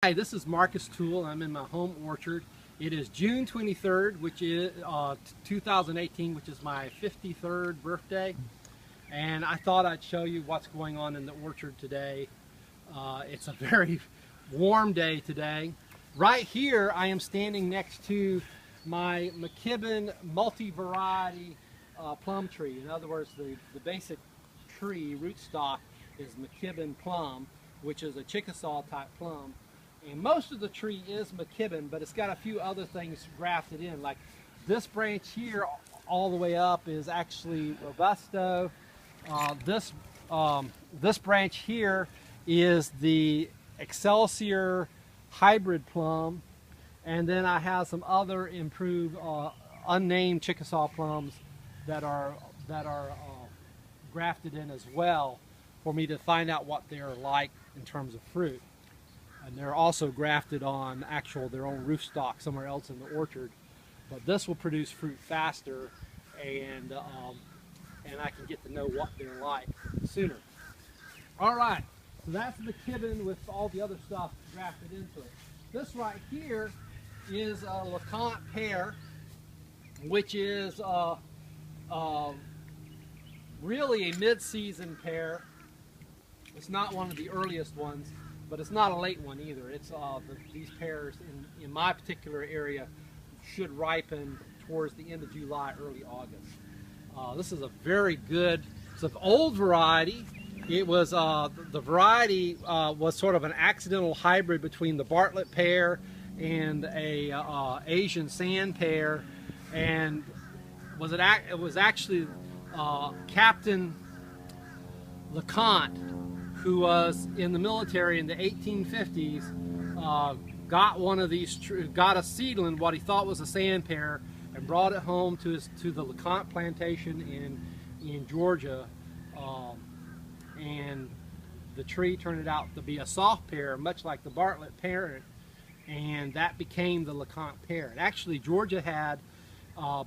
Hi, this is Marcus Toole. I'm in my home orchard. It is June 23rd, which is 2018, which is my 53rd birthday. And I thought I'd show you what's going on in the orchard today. It's a very warm day today. Right here, I am standing next to my McKibbin multi-variety plum tree. In other words, the basic tree rootstock is McKibbin plum, which is a Chickasaw type plum. And most of the tree is McKibbin, but it's got a few other things grafted in. Like this branch here, all the way up, is actually Robusto. This branch here is the Excelsior hybrid plum, and then I have some other improved, unnamed Chickasaw plums that are grafted in as well, for me to find out what they're like in terms of fruit. And they're also grafted on their own rootstock somewhere else in the orchard. But this will produce fruit faster, and I can get to know what they're like sooner. All right, so that's the McKibbin with all the other stuff grafted into it. This right here is a LeConte pear, which is really a mid-season pear. It's not one of the earliest ones, but it's not a late one either. It's these pears in my particular area should ripen towards the end of July, early August. This is a very good, it's an old variety. It was, the variety was sort of an accidental hybrid between the Bartlett pear and a Asian sand pear, and it was actually Captain LeConte, who was in the military in the 1850s, got one of these, got a seedling, what he thought was a sand pear, and brought it home to the LeConte plantation in Georgia, and the tree turned out to be a soft pear, much like the Bartlett parent, and that became the LeConte pear. And actually, Georgia had,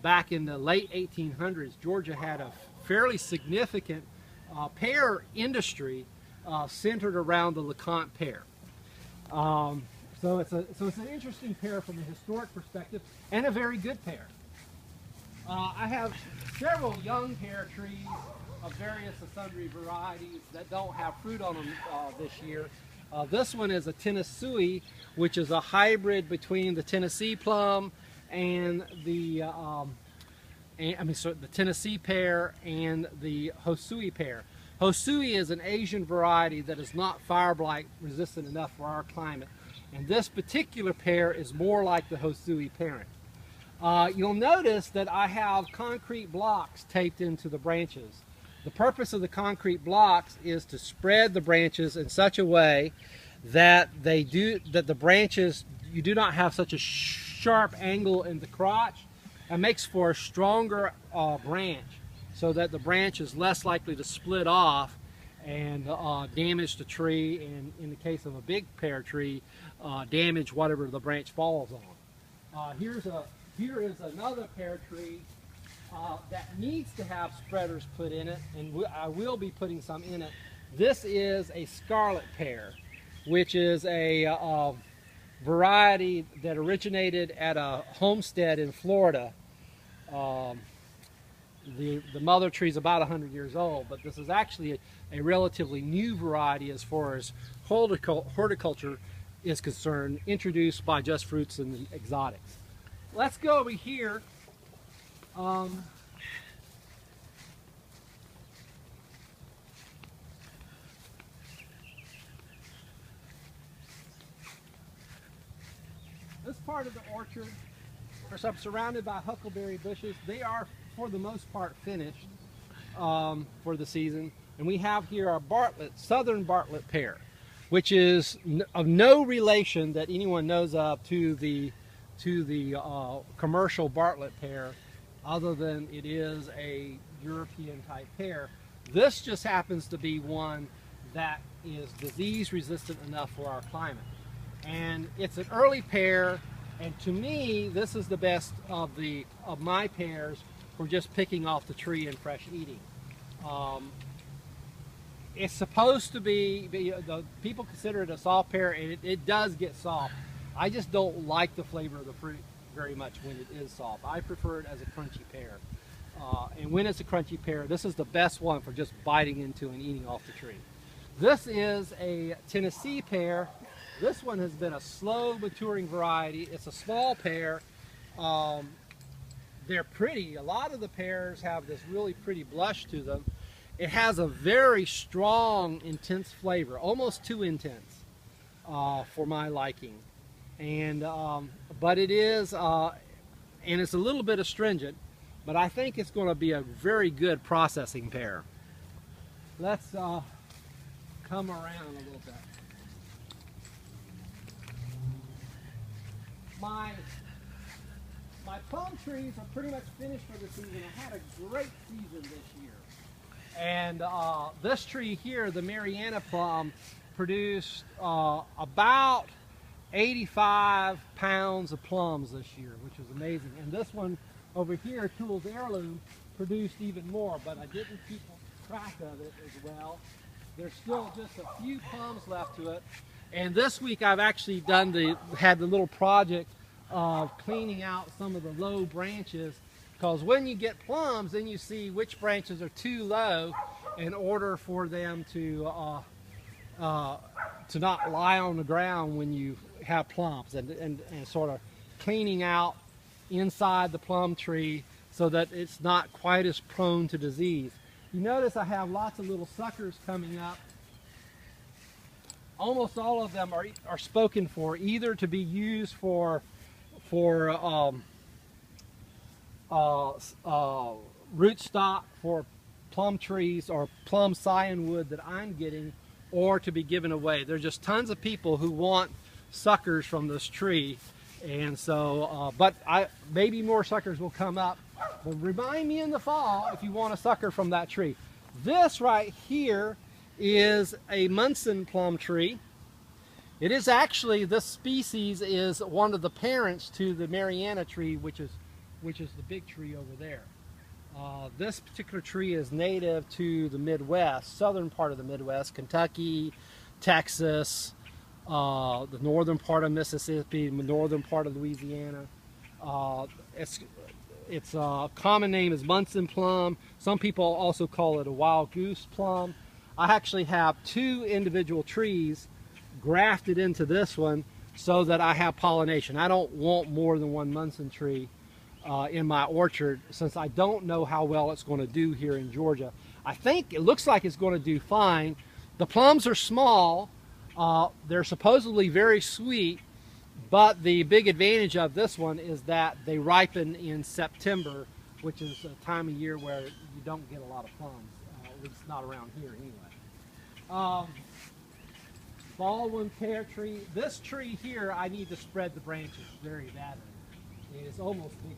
back in the late 1800s, Georgia had a fairly significant pear industry centered around the LeConte pear. So it's an interesting pear from a historic perspective, and a very good pear. I have several young pear trees of various and sundry varieties that don't have fruit on them this year. This one is a Tennessee, which is a hybrid between the Tennessee plum and the Tennessee pear and the Hosui pear. Hosui is an Asian variety that is not fire blight resistant enough for our climate, and this particular pear is more like the Hosui parent. You'll notice that I have concrete blocks taped into the branches. The purpose of the concrete blocks is to spread the branches in such a way that the branches, you do not have such a sharp angle in the crotch. It makes for a stronger branch, so that the branch is less likely to split off and damage the tree, and in the case of a big pear tree, damage whatever the branch falls on. Here is another pear tree that needs to have spreaders put in it, and I will be putting some in it. This is a scarlet pear, which is a variety that originated at a homestead in Florida. The mother tree is about 100 years old, but this is actually a relatively new variety as far as horticulture is concerned, introduced by Just Fruits and Exotics. Let's go over here. This part of the orchard, of course, I'm surrounded by huckleberry bushes. They are, for the most part, finished for the season. And we have here our southern Bartlett pear, which is of no relation that anyone knows of to the commercial Bartlett pear, other than it is a European type pear. This just happens to be one that is disease resistant enough for our climate. And it's an early pear, and to me, this is the best of my pears for just picking off the tree and fresh eating. It's supposed to be, the people consider it a soft pear, and it does get soft. I just don't like the flavor of the fruit very much when it is soft. I prefer it as a crunchy pear. And when it's a crunchy pear, this is the best one for just biting into and eating off the tree. This is a Tennessee pear. This one has been a slow maturing variety. It's a small pear. They're pretty. A lot of the pears have this really pretty blush to them. It has a very strong, intense flavor, almost too intense for my liking. And but it is, and it's a little bit astringent, but I think it's going to be a very good processing pear. Let's come around a little bit. My plum trees are pretty much finished for the season. I had a great season this year. And this tree here, the Mariana plum, produced about 85 pounds of plums this year, which was amazing. And this one over here, Toole's Heirloom, produced even more, but I didn't keep track of it as well. There's still just a few plums left to it. And this week I've actually had the little project of cleaning out some of the low branches, because when you get plums, then you see which branches are too low in order for them to not lie on the ground when you have plums, and sort of cleaning out inside the plum tree so that it's not quite as prone to disease. You notice I have lots of little suckers coming up. Almost all of them are spoken for, either to be used for rootstock for plum trees or plum cyanwood that I'm getting, or to be given away. There's just tons of people who want suckers from this tree, and so maybe more suckers will come up. But remind me in the fall if you want a sucker from that tree. This right here is a Munson plum tree. It is actually, this species is one of the parents to the Mariana tree, which is the big tree over there. This particular tree is native to the Midwest, southern part of the Midwest, Kentucky, Texas, the northern part of Mississippi, the northern part of Louisiana. Its common name is Munson plum. Some people also call it a wild goose plum. I actually have two individual trees grafted into this one so that I have pollination. I don't want more than one Munson tree in my orchard, since I don't know how well it's going to do here in Georgia. I think it looks like it's going to do fine. The plums are small. They're supposedly very sweet, but the big advantage of this one is that they ripen in September, which is a time of year where you don't get a lot of plums, at least not around here anyway. Baldwin pear tree. This tree here, I need to spread the branches very badly. It's almost big